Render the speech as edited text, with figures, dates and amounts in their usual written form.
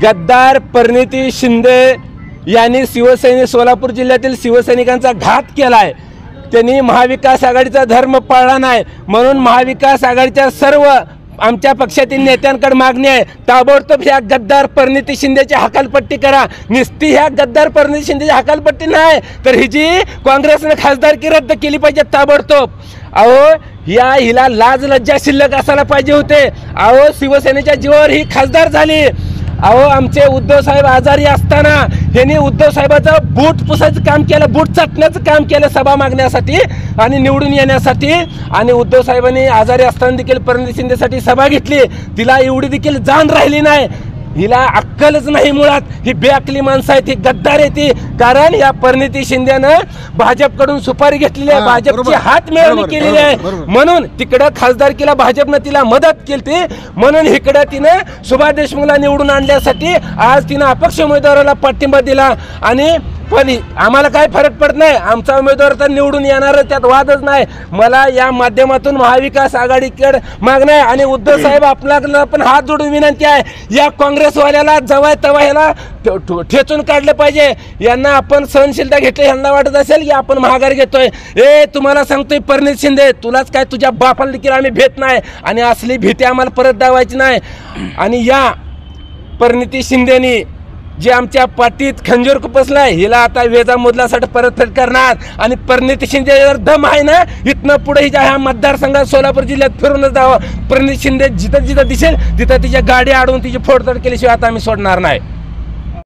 गद्दार परिणिती शिंदे यांनी सोलापूर जिल्ह्यातील शिवसैनिकांचा घात केलाय। त्यांनी महाविकास आघाडीचा धर्म पाळला नाही, म्हणून महाविकास आघाडीच्या सर्व आमच्या पक्षातील नेत्यांकडे मागणी आहे, ताबडतोब ह्या गद्दार परिणिती शिंदेची हकालपट्टी करा। नुसती ह्या गद्दार परिणिती शिंदेची हकालपट्टी नाही तर ही जी काँग्रेसने खासदारकी रद्द केली पाहिजे ताबडतोब। अहो हिला लाज लज्जा शिल्लक असायला पाहिजे होते। अहो शिवसेनेच्या जीवावर ही खासदार झाली। अहो आमचे उद्धव साहेब आजारी असताना ह्यांनी उद्धव साहेबाचं बूट पुसायचं काम केलं, बूट चाटण्याचं काम केलं सभा मागण्यासाठी आणि निवडून येण्यासाठी। आणि उद्धव साहेबांनी आजारी असताना देखील परिणिती शिंदेसाठी सभा घेतली, तिला एवढी देखील जाण राहिली नाही। हिला अक्कलच नाही मुळात, ही बेअक्कली माणसं आहेत, ही गद्दार आहे ती। कारण या परिणिती शिंदेनं भाजपकडून सुपारी घेतलेली आहे, भाजपची हात मिळवणी केलेली आहे, म्हणून तिकडं खासदारकीला भाजपनं तिला मदत केली, म्हणून इकडं तिनं सुभाष देशमुखला निवडून आणण्यासाठी आज तिनं अपक्ष उमेदवाराला पाठिंबा दिला। आणि पण आम्हाला काय फरक पडत नाही, आमचा उमेदवार तर निवडून येणार, त्यात वादच नाही। मला या माध्यमातून महाविकास आघाडीकडे मागणं आहे आणि उद्धव साहेब आपल्याला पण हात जोडून विनंती आहे, या काँग्रेसवाल्याला जवळ तवा ह्याला ठेचून काढलं पाहिजे। यांना आपण सहनशीलता घेतली, यांना वाटत असेल की आपण महागारी घेतोय। तुम्हाला सांगतोय परिणिती शिंदे, तुलाच काय तुझ्या बापाला देखील आम्ही भेट नाही आणि असली भीती आम्हाला परत दावायची नाही। आणि या परिणिती शिंदेनी जे आमच्या पाठीत खंजीर खुपसलाय, हिला आता वेजा मुदलासाठी परतफेड करणार। आणि परिणिती शिंदे जर दम आहे ना, इथनं पुढे हिच्या ह्या मतदारसंघात सोलापूर जिल्ह्यात फिरूनच जावं। परिणिती शिंदे जिथं जिथं दिसेल तिथं तिच्या गाडी अडवून तिची फोडतोड केल्याशिवाय आता आम्ही सोडणार नाही।